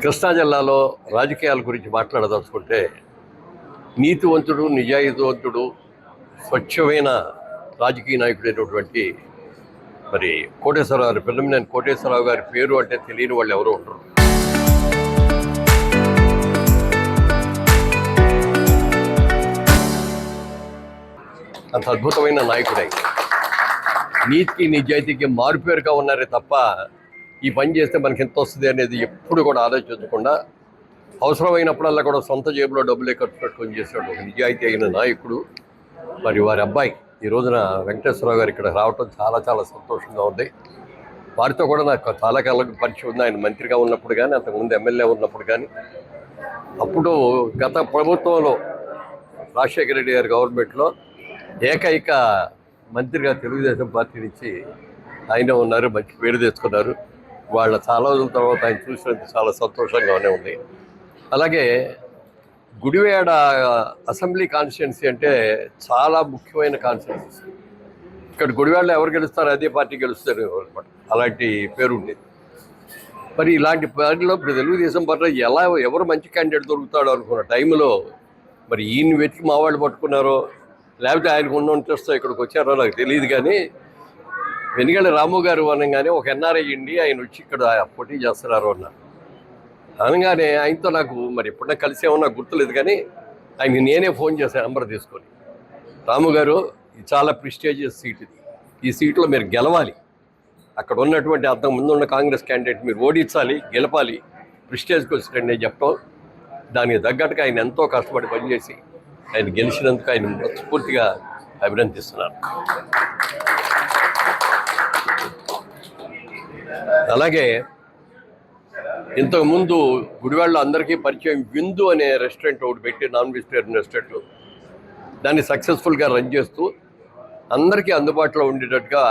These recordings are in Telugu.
కృష్ణా జిల్లాలో రాజకీయాల గురించి మాట్లాడదలుచుకుంటే నీతివంతుడు, నిజాయితీవంతుడు, స్వచ్ఛమైన రాజకీయ నాయకుడైనటువంటి మరి కోటేశ్వరరావు గారి పిల్లమినేని కోటేశ్వరరావు గారి పేరు అంటే తెలియని వాళ్ళు ఎవరు ఉండరు. అంత అద్భుతమైన నాయకుడై నీతికి నిజాయితీకి మారుపేరుగా ఉన్నారే తప్ప ఈ పని చేస్తే మనకి ఎంత వస్తుంది అనేది ఎప్పుడు కూడా ఆలోచించకుండా అవసరమైనప్పుడల్లా కూడా సొంత జేబులో డబ్బులే ఖర్చు పెట్టుకొని చేసేవాడు ఒక నిజాయితీ అయిన నాయకుడు. మరి వారి అబ్బాయి ఈ రోజున వెంకటేశ్వరరావు గారు ఇక్కడ రావటం చాలా చాలా సంతోషంగా ఉంది. వారితో కూడా నాకు చాలా కాలం పరిచయం ఉంది. ఆయన మంత్రిగా ఉన్నప్పుడు కానీ, అంతకుముందు ఎమ్మెల్యే ఉన్నప్పుడు కానీ, అప్పుడు గత ప్రభుత్వంలో రాజశేఖర రెడ్డి గారి గవర్నమెంట్లో ఏకైక మంత్రిగా తెలుగుదేశం పార్టీ నుంచి ఆయన ఉన్నారు. మంచి పేరు తెచ్చుకున్నారు. వాళ్ళ చాలా రోజుల తర్వాత ఆయన చూసినందుకు చాలా సంతోషంగానే ఉంది. అలాగే గుడివేడ అసెంబ్లీ కాన్స్టిట్యున్సీ అంటే చాలా ముఖ్యమైన కాన్స్టిట్యున్సీ. ఇక్కడ గుడివేడలో ఎవరు గెలుస్తారో అదే పార్టీ గెలుస్తారు అనమాట. అలాంటి పేరు ఉండేది. మరి ఇలాంటి పార్టీలో ఇప్పుడు తెలుగుదేశం పార్టీలో ఎవరు మంచి క్యాండిడేట్ దొరుకుతాడో అనుకున్న టైంలో మరి ఈయన వెతికి మా వాళ్ళు పట్టుకున్నారో లేకపోతే ఆయనకు ఉన్న ఇంట్రెస్ట్ ఇక్కడికి వచ్చారో నాకు తెలియదు. కానీ వెనుగళ్ళ రాము గారు అనగానే ఒక ఎన్ఆర్ఐ ఇండి ఆయన వచ్చి ఇక్కడ పోటీ చేస్తున్నారు అన్నారు. అనగానే ఆయనతో నాకు మరి ఎప్పుడన్నా కలిసేమో నాకు గుర్తులేదు. కానీ ఆయనకి నేనే ఫోన్ చేశాను నెంబర్ తీసుకొని, రాము గారు ఇది చాలా ప్రిస్టేజియస్ సీట్, ఈ సీట్లో మీరు గెలవాలి, అక్కడ ఉన్నటువంటి అంతకు ముందు ఉన్న కాంగ్రెస్ క్యాండిడేట్ మీరు ఓడించాలి, గెలపాలి, ప్రిస్టేజ్కి వచ్చినండి నేను చెప్పడం. దానికి తగ్గట్టుగా ఆయన ఎంతో కష్టపడి పనిచేసి ఆయన గెలిచినందుకు ఆయన మనస్ఫూర్తిగా అభినందిస్తున్నాను. అలాగే ఇంతకుముందు గుడివాడలో అందరికీ పరిచయం విందు అనే రెస్టారెంట్ ఒకటి పెట్టి, నాన్ వెజిటేరియన్ రెస్టారెంట్, దాన్ని సక్సెస్ఫుల్గా రన్ చేస్తూ అందరికీ అందుబాటులో ఉండేటట్టుగా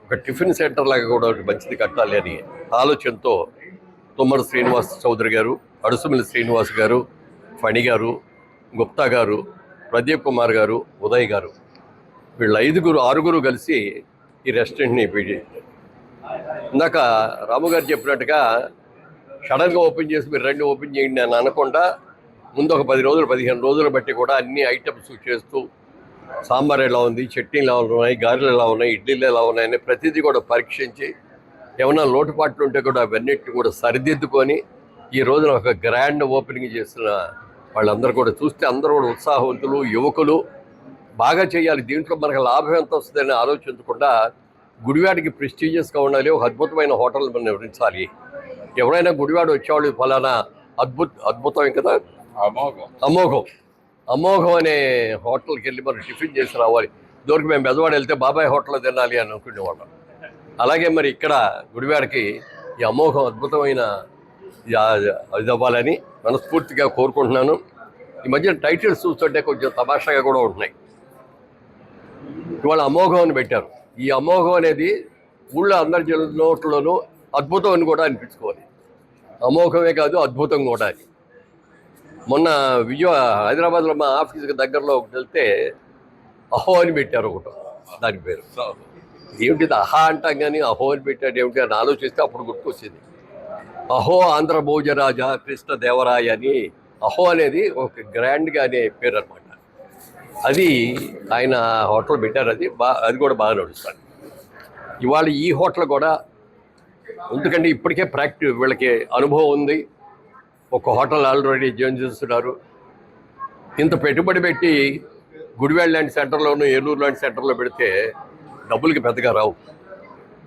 ఒక టిఫిన్ సెంటర్ లాగా కూడా ఒకటి మంచిది కట్టాలి అని ఆలోచనతో తుమ్మర శ్రీనివాస్ చౌదరి గారు, అడుసుమిల్లి శ్రీనివాస్ గారు, ఫణి గారు, గుప్తా గారు, ప్రదీప్ కుమార్ గారు, ఉదయ్ గారు, వీళ్ళు ఆరుగురు కలిసి ఈ రెస్టారెంట్ని పెట్టి, ఇందాక రాము గారు చెప్పినట్టుగా సడన్గా ఓపెన్ చేసి మీరు రెండు ఓపెన్ చేయండి అని అనకుండా ముందు ఒక 10 రోజులు 15 రోజులు బట్టి కూడా అన్ని ఐటమ్స్ చేస్తూ సాంబార్ ఎలా ఉంది, చట్నీలు ఎలా ఉన్నాయి, గారెలు ఎలా ఉన్నాయి, ఇడ్లీలు ఎలా ఉన్నాయని ప్రతిదీ కూడా పరీక్షించి ఏమైనా లోటుపాట్లు ఉంటే కూడా అవన్నిటిని కూడా సరిదిద్దుకొని ఈ రోజున ఒక గ్రాండ్ ఓపెనింగ్ చేస్తున్న వాళ్ళందరూ కూడా చూస్తే అందరూ కూడా ఉత్సాహవంతులు, యువకులు, బాగా చేయాలి, దీంట్లో మనకు లాభం ఎంత వస్తుందని ఆలోచించకుండా గుడివాడికి ప్రెస్టీజియస్గా ఉండాలి, ఒక అద్భుతమైన హోటల్ మనం నిర్వహించాలి. ఎవరైనా గుడివాడ వచ్చేవాళ్ళు ఫలానా అద్భుతం కదా, అమోఘం అనే హోటల్కి వెళ్ళి మనం టిఫిన్ చేసి రావాలి, దొరికి మేము బెజవాడ వెళ్తే బాబాయ్ హోటల్లో తినాలి అని అనుకునేవాళ్ళం. అలాగే మరి ఇక్కడ గుడివాడకి ఈ అమోఘం అద్భుతమైన ఇది అవ్వాలని మనస్ఫూర్తిగా కోరుకుంటున్నాను. ఈ మధ్య టైటిల్స్ చూస్తుంటే కొంచెం తమాషాగా కూడా ఉంటున్నాయి. ఇవాళ అమోఘం అని పెట్టారు. ఈ అమోఘం అనేది ఊళ్ళో అందరి నోట్లోనూ అద్భుతం అని కూడా అనిపించుకోవాలి. అమోఘమే కాదు, అద్భుతం కూడా అని. మొన్న హైదరాబాద్లో మా ఆఫీస్కి దగ్గరలో ఒకటి వెళ్తే అహో అని పెట్టారు ఒకటి, దాని పేరు ఏమిటిది అహా అంటాం కానీ అహో అని పెట్టాడు ఏమిటి అని ఆలోచిస్తే అప్పుడు గుర్తొచ్చింది. అహో ఆంధ్ర భోజరాజ కృష్ణ దేవరాయ అని అహో అనేది ఒక గ్రాండ్గా అనే పేరు అనమాట. అది ఆయన హోటల్ పెట్టారు. అది కూడా బాగా నడుస్తుంది. ఇవాళ ఈ హోటల్ కూడా ఎందుకంటే ఇప్పటికే వీళ్ళకి అనుభవం ఉంది. ఒక హోటల్ ఆల్రెడీ జాయిన్ చేస్తున్నారు. ఇంత పెట్టుబడి పెట్టి గుడివాడ లాంటి సెంటర్లోనూ, ఏలూరు లాంటి సెంటర్లో పెడితే డబ్బులకి పెద్దగా రావు.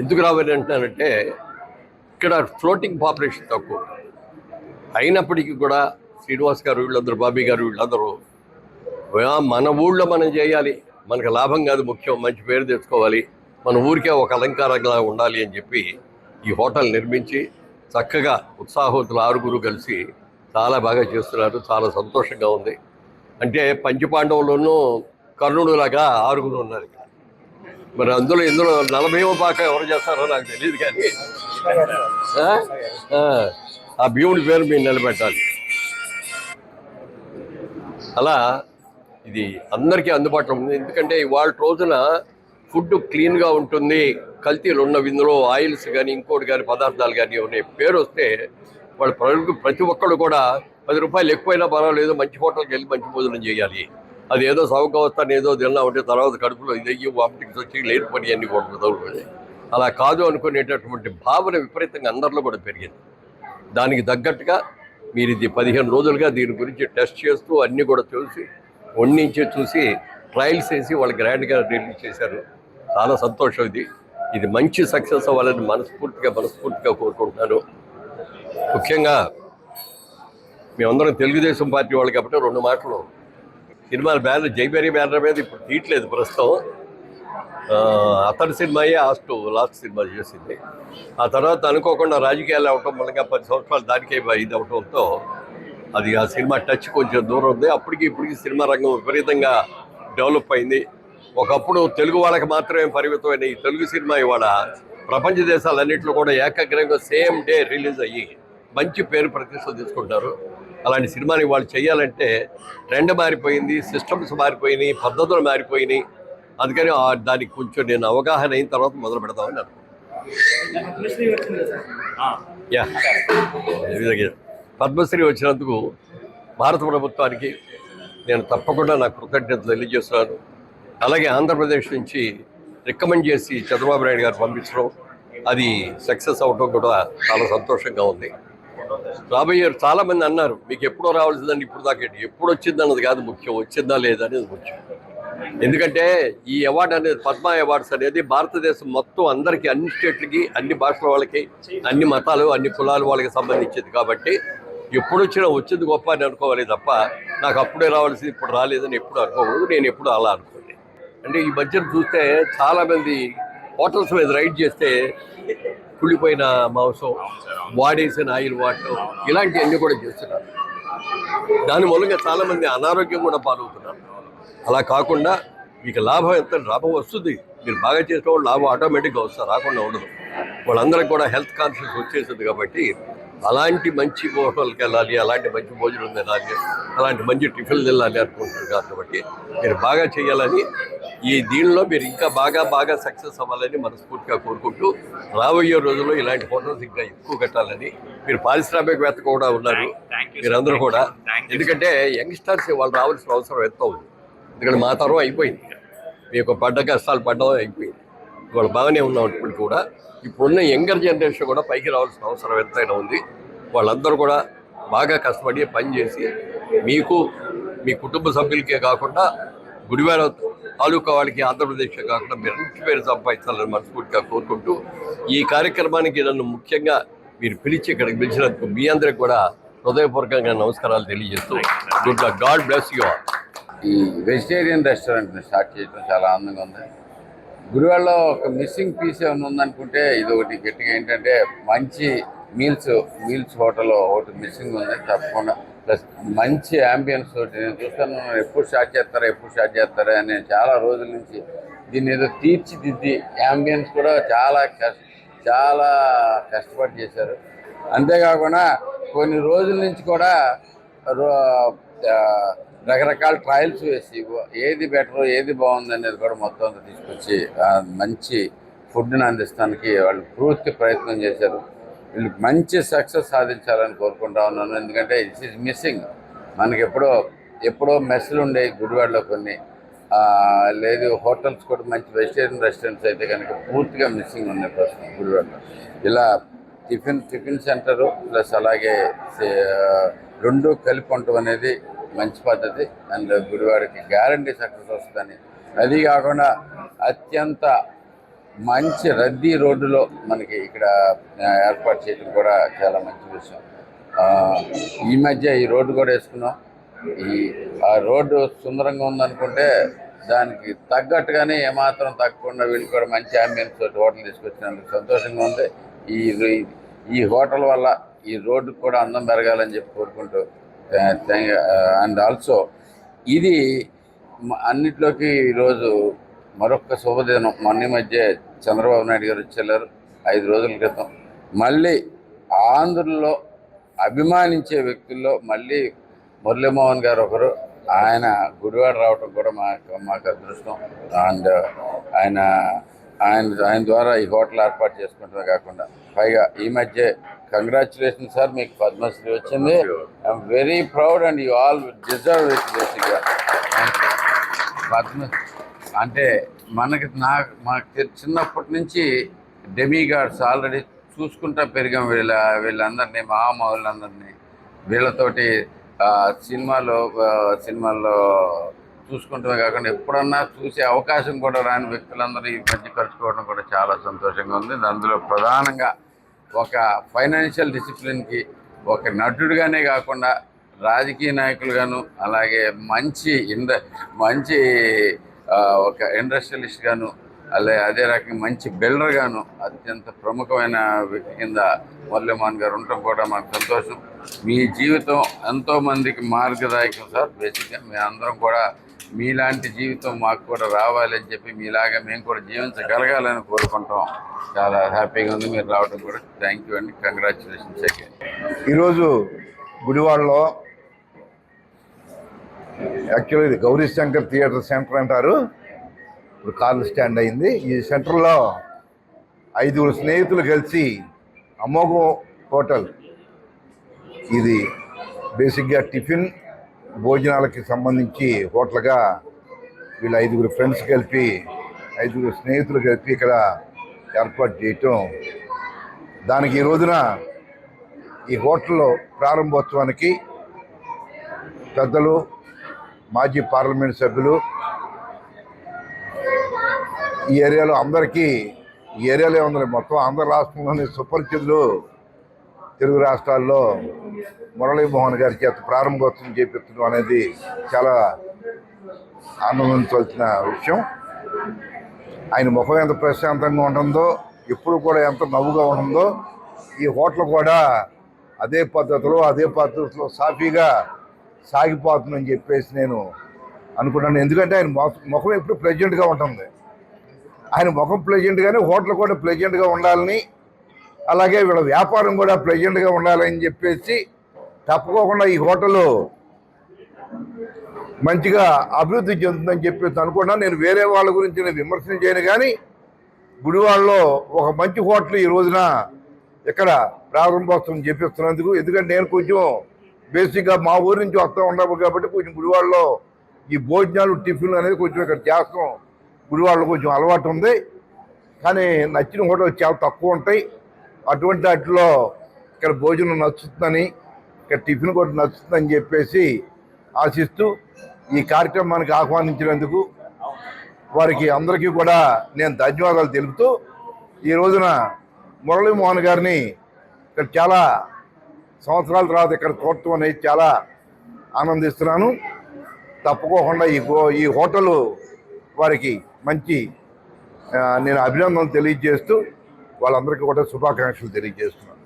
ఎందుకు రావని అంటున్నానంటే ఇక్కడ ఫ్లోటింగ్ పాపులేషన్ తక్కువ అయినప్పటికీ కూడా శ్రీనివాస్ గారు, వీళ్ళందరూ, బాబీ గారు, వీళ్ళందరూ మన ఊళ్ళో మనం చేయాలి, మనకు లాభం కాదు ముఖ్యం, మంచి పేరు తెచ్చుకోవాలి, మన ఊరికే ఒక అలంకారంగా ఉండాలి అని చెప్పి ఈ హోటల్ నిర్మించి చక్కగా ఉత్సాహవంతులు ఆరుగురు కలిసి చాలా బాగా చేస్తున్నారు. చాలా సంతోషంగా ఉంది. అంటే పంచపాండవులను కర్ణుడులాగా ఆరుగురు ఉన్నారు. మరి ఇందులో 40వ పాక ఎవరు చేస్తారో నాకు తెలియదు. కానీ ఆ భీముడి పేరు మీరు నిలబెట్టాలి. అలా ఇది అందరికీ అందుబాటులో ఉంది. ఎందుకంటే ఇవాళ రోజున ఫుడ్ క్లీన్గా ఉంటుంది, కల్తీలు ఉన్నవి ఇందులో ఆయిల్స్ కానీ ఇంకోటి కానీ పదార్థాలు కానీ ఉన్నాయి పేరు వస్తే వాళ్ళ ప్రతి ఒక్కళ్ళు కూడా 10 రూపాయలు ఎక్కువైనా పర్వాలేదు, మంచి హోటల్కి వెళ్ళి మంచి భోజనం చేయాలి. అది ఏదో సౌకవస్తాను ఏదో తిన్నా ఉంటే తర్వాత కడుపులో ఇదయ్యి వామిటింగ్స్ వచ్చి లేనిపోయి అన్ని కూడా అలా కాదు అనుకునేటటువంటి భావన విపరీతంగా అందరిలో కూడా పెరిగింది. దానికి తగ్గట్టుగా మీరు ఇది 15 రోజులుగా దీని గురించి టెస్ట్ చేస్తూ అన్నీ కూడా చూసి ట్రయల్స్ వేసి వాళ్ళు గ్రాండ్గా రిలీజ్ చేశారు. చాలా సంతోషం. ఇది మంచి సక్సెస్ అవ్వాలని మనస్ఫూర్తిగా కోరుకుంటున్నాను. ముఖ్యంగా మేమందరం తెలుగుదేశం పార్టీ వాళ్ళు కాబట్టి 2 మాటలు. సినిమాల బ్యానర్ జైబేరి బ్యానర్ మీద ఇప్పుడు తీయట్లేదు ప్రస్తుతం. అతడి సినిమాయే లాస్ట్ సినిమా చేసింది. ఆ తర్వాత అనుకోకుండా రాజకీయాలు అవటం వల్ల 10 సంవత్సరాలు దానికే ఇది అవటంతో అది ఆ సినిమా టచ్ కొంచెం దూరం ఉంది. ఇప్పటికి సినిమా రంగం విపరీతంగా డెవలప్ అయింది. ఒకప్పుడు తెలుగు వాళ్ళకి మాత్రమే పరిమితమైన ఈ తెలుగు సినిమా ఇవాళ ప్రపంచ దేశాలన్నింటిలో కూడా ఏకాగ్రంగా సేమ్ డే రిలీజ్ అయ్యి మంచి పేరు ప్రతిష్టలు తీసుకుంటారు. అలాంటి సినిమాని వాళ్ళు చేయాలంటే ట్రెండ్ మారిపోయింది, సిస్టమ్స్ మారిపోయినాయి, పద్ధతులు మారిపోయినాయి. అందుకని దానికి కొంచెం నేను అవగాహన అయిన తర్వాత మొదలు పెడతామని పద్మశ్రీ వచ్చినందుకు భారత ప్రభుత్వానికి నేను తప్పకుండా నా కృతజ్ఞతలు తెలియజేస్తున్నాను. అలాగే ఆంధ్రప్రదేశ్ నుంచి రికమెండ్ చేసి చంద్రబాబు నాయుడు గారు పంపించడం, అది సక్సెస్ అవడం కూడా చాలా సంతోషంగా ఉంది. రాబోయే చాలామంది అన్నారు మీకు ఎప్పుడో రావాల్సిందండి, ఇప్పుడు దాకా ఎప్పుడు వచ్చిందన్నది కాదు ముఖ్యం, వచ్చిందా లేదా అనేది ముఖ్యం. ఎందుకంటే ఈ అవార్డు అనేది పద్మ అవార్డ్స్ అనేది భారతదేశం మొత్తం అందరికీ, అన్ని స్టేట్లకి, అన్ని భాషల వాళ్ళకి, అన్ని మతాలు, అన్ని కులాల వాళ్ళకి సంబంధించింది కాబట్టి ఎప్పుడు వచ్చింది గొప్ప అని అనుకోవాలి తప్ప నాకు అప్పుడే రావాల్సింది ఇప్పుడు రాలేదని ఎప్పుడు అనుకోకూడదు. నేను ఎప్పుడు అలా అనుకోండి. అంటే ఈ మధ్యన చూస్తే చాలామంది హోటల్స్ మీద రైడ్ చేస్తే కుళ్ళిపోయిన మాంసం, వాడేసిన ఆయిల్ వాటర్, ఇలాంటివన్నీ కూడా చేస్తున్నారు. దాని మూలంగా చాలామంది అనారోగ్యం కూడా పాలవుతున్నారు. అలా కాకుండా మీకు లాభం ఎంత లాభం వస్తుంది, మీరు బాగా చేసిన వాళ్ళు లాభం ఆటోమేటిక్గా వస్తారు, రాకుండా ఉండదు. వాళ్ళందరికీ కూడా హెల్త్ కాన్షియస్ వచ్చేసింది కాబట్టి అలాంటి మంచి హోటల్కి వెళ్ళాలి, అలాంటి మంచి భోజనం తినాలి, అలాంటి మంచి టిఫిన్ తినాలి అనుకుంటున్నారు. కాబట్టి మీరు బాగా చేయాలని, దీనిలో మీరు ఇంకా బాగా సక్సెస్ అవ్వాలని మనస్ఫూర్తిగా కోరుకుంటూ రాబోయే రోజుల్లో ఇలాంటి హోటల్స్ ఇంకా ఎక్కువ కట్టాలని. మీరు పారిశ్రామికవేత్త కూడా ఉన్నారు మీరందరూ కూడా, ఎందుకంటే యంగ్స్టర్స్ వాళ్ళు రావాల్సిన అవసరం ఎంత ఉంది. ఎందుకంటే మా తరం అయిపోయింది, మీకు కష్టాలు పడ్డం అయిపోయింది. వాళ్ళు బాగానే ఉన్నాం ఇప్పుడు కూడా. ఇప్పుడున్న యంగర్ జనరేషన్ కూడా పైకి రావాల్సిన అవసరం ఎంతైనా ఉంది. వాళ్ళందరూ కూడా బాగా కష్టపడి పనిచేసి మీకు, మీ కుటుంబ సభ్యులకే కాకుండా గుడివాడ తాలూకా వాళ్ళకి, ఆంధ్రప్రదేశ్కే కాకుండా మీరు మంచి పేరు సంపాదించాలని మనస్ఫూర్తిగా కోరుకుంటూ ఈ కార్యక్రమానికి నన్ను ముఖ్యంగా మీరు ఇక్కడికి పిలిచినందుకు మీ అందరికి కూడా హృదయపూర్వకంగా నమస్కారాలు తెలియజేస్తూ good luck, God bless you all. ఈ వెజిటేరియన్ రెస్టారెంట్ని స్టార్ట్ చేయడం చాలా ఆనందంగా ఉంది. గుడివాడలో ఒక మిస్సింగ్ పీస్ ఏమైనా ఉందనుకుంటే ఇది ఒకటి గట్టిగా ఏంటంటే మంచి మీల్స్ హోటల్ ఒకటి మిస్సింగ్ ఉంది తప్పకుండా. ప్లస్ మంచి యాంబియన్స్ తోటి నేను చూస్తాను, ఎప్పుడు స్టార్ట్ చేస్తారా అని చాలా రోజుల నుంచి దీన్ని ఏదో తీర్చిదిద్ది యాంబియన్స్ కూడా చాలా కష్టపడి చేశారు. అంతేకాకుండా కొన్ని రోజుల నుంచి కూడా రకరకాల ట్రయల్స్ వేసి ఏది బెటర్, ఏది బాగుంది అనేది కూడా మొత్తం అంతా తీసుకొచ్చి మంచి ఫుడ్ని అందిస్తానికి వాళ్ళు పూర్తి ప్రయత్నం చేశారు. వీళ్ళు మంచి సక్సెస్ సాధించాలని కోరుకుంటా ఉన్నాను. ఎందుకంటే ఇట్స్ ఈజ్ మిస్సింగ్. మనకి ఎప్పుడో మెస్సులు ఉండేవి గుడివాడలో కొన్ని, లేదు హోటల్స్ కూడా మంచి వెజిటేరియన్ రెస్టారెంట్స్ అయితే కనుక పూర్తిగా మిస్సింగ్ ఉన్నాయి ప్రస్తుతం గుడివాడలో. ఇలా టిఫిన్ సెంటరు ప్లస్ అలాగే 2 కలిపి ఉండటం అనేది మంచి పద్ధతి. అండ్ గుడివాడకి గ్యారంటీ సక్సెస్ వస్తుందని, అది కాకుండా అత్యంత మంచి రద్దీ రోడ్డులో మనకి ఇక్కడ ఏర్పాటు చేయడం కూడా చాలా మంచి విషయం. ఈ మధ్య ఈ రోడ్డు కూడా వేసుకున్నాం. ఆ రోడ్డు సుందరంగా ఉందనుకుంటే దానికి తగ్గట్టుగానే ఏమాత్రం తగ్గకుండా వీళ్ళు కూడా మంచి అంబియన్స్ తోటి హోటల్ తీసుకొచ్చినందుకు సంతోషంగా ఉంది. ఈ హోటల్ వల్ల ఈ రోడ్డుకు కూడా అందం పెరగాలని చెప్పి కోరుకుంటూ, అండ్ ఆల్సో ఇది అన్నిట్లోకి ఈరోజు మరొక శుభదినం. మొన్న మధ్య చంద్రబాబు నాయుడు గారు వచ్చేళ్ళారు 5 రోజుల క్రితం. మళ్ళీ ఆంధ్రలో అభిమానించే వ్యక్తుల్లో మళ్ళీ మురళీమోహన్ గారు ఒకరు. ఆయన గుడివాడ రావటం కూడా మాకు అదృష్టం. అండ్ ఆయన ఆయన ద్వారా ఈ హోటల్ ఏర్పాటు చేసుకుంటమే కాకుండా పైగా ఈ మధ్య కంగ్రాచులేషన్ సార్, మీకు పద్మశ్రీ వచ్చింది. I'm very proud and you all deserve it. బేసిక్గా పద్మ అంటే మాకు చిన్నప్పటి నుంచి డెమిగాడ్స్ ఆల్రెడీ చూసుకుంటా పెరిగాం. వీళ్ళందరినీ మహామహులందరినీ వీళ్ళతోటి సినిమాల్లో చూసుకుంటమే కాకుండా ఎప్పుడన్నా చూసే అవకాశం కూడా రాని వ్యక్తులందరూ ఈ మధ్య కలుసుకోవడం కూడా చాలా సంతోషంగా ఉంది. అందులో ప్రధానంగా ఒక ఫైనాన్షియల్ డిసిప్లిన్కి ఒక నటుడుగానే కాకుండా రాజకీయ నాయకులుగాను, అలాగే మంచి ఒక ఇండస్ట్రియలిస్ట్ గాను, అదే రకంగా మంచి బిల్డర్ గాను అత్యంత ప్రముఖమైన వ్యక్తి కింద మురళీమోహన్ గారు ఉండటం కూడా మాకు సంతోషం. మీ జీవితం ఎంతో మందికి మార్గదాయకం సార్. బేసిక్గా మేమందరం కూడా మీలాంటి జీవితం మాకు కూడా రావాలి అని చెప్పి మీలాగా మేము కూడా జీవించగలగాలని కోరుకుంటాం. చాలా హ్యాపీగా ఉంది మీరు రావడం కూడా. థ్యాంక్ యూ అండి, కంగ్రాచులేషన్స్ అగైన్. ఈరోజు గుడివాడలో యాక్చువల్లీ ఇది గౌరీ శంకర్ థియేటర్ సెంటర్ అంటారు, ఇప్పుడు కార్లు స్టాండ్ అయింది. ఈ సెంటర్లో 5 స్నేహితులు కలిసి అమోఘం హోటల్, ఇది బేసిక్గా టిఫిన్ భోజనాలకి సంబంధించి హోటల్గా వీళ్ళు 5 ఫ్రెండ్స్ కలిపి 5 స్నేహితులు కలిపి ఇక్కడ ఏర్పాటు చేయటం, దానికి ఈ రోజున ఈ హోటల్లో ప్రారంభోత్సవానికి పెద్దలు, మాజీ పార్లమెంట్ సభ్యులు, ఈ ఏరియాలో అందరికీ, ఈ ఏరియాలో ఉంది మొత్తం ఆంధ్ర రాష్ట్రంలోని సుపరిచితులు తెలుగు రాష్ట్రాల్లో మురళీమోహన్ గారి చేత ప్రారంభోత్సవం చేపించడం అనేది చాలా ఆనందించవలసిన విషయం. ఆయన ముఖం ఎంత ప్రశాంతంగా ఉంటుందో, ఎప్పుడు కూడా ఎంత నవ్వుగా ఉంటుందో, ఈ హోటల్ కూడా అదే పద్ధతిలో సాఫీగా సాగిపోతుందని చెప్పేసి నేను అనుకున్నాను. ఎందుకంటే ఆయన ముఖం ఎప్పుడు ప్లెజెంట్గా ఉంటుంది. ఆయన ముఖం ప్లెజెంట్గానే హోటల్ కూడా ప్లెజెంట్గా ఉండాలని, అలాగే వీళ్ళ వ్యాపారం కూడా ప్లెజెంట్గా ఉండాలని చెప్పేసి తప్పుకోకుండా ఈ హోటల్ మంచిగా అభివృద్ధి చెందుతుందని చెప్పేసి అనుకున్నాను. నేను వేరే వాళ్ళ గురించి నేను విమర్శన చేయను, కానీ గుడివాడలో ఒక మంచి హోటల్ ఈ రోజున ఇక్కడ ప్రారంభోత్సవం చేపిస్తున్నందుకు, ఎందుకంటే నేను కొంచెం బేసిక్గా మా ఊరి నుంచి వస్తూ ఉండవు కాబట్టి కొంచెం గుడివాడలో ఈ భోజనాలు టిఫిన్లు అనేది కొంచెం ఇక్కడ చేస్తాం. గుడివాడలో కొంచెం అలవాటు ఉంది, కానీ నచ్చిన హోటల్ చాలా తక్కువ ఉంటాయి. అటువంటి వాటిలో ఇక్కడ భోజనం నచ్చుతుందని, ఇక్కడ టిఫిన్ కూడా నచ్చుతుందని చెప్పేసి ఆశిస్తూ ఈ కార్యక్రమానికి ఆహ్వానించినందుకు వారికి అందరికీ కూడా నేను ధన్యవాదాలు తెలుపుతూ, ఈ రోజున మురళీమోహన్ గారిని ఇక్కడ చాలా సంవత్సరాల తర్వాత ఇక్కడ చూడటం అనేది చాలా ఆనందిస్తున్నాను. తప్పుకోకుండా ఈ హోటలు వారికి మంచి నేను అభినందనలు తెలియజేస్తూ వాళ్ళందరికీ కూడా శుభాకాంక్షలు తెలియజేస్తున్నాను.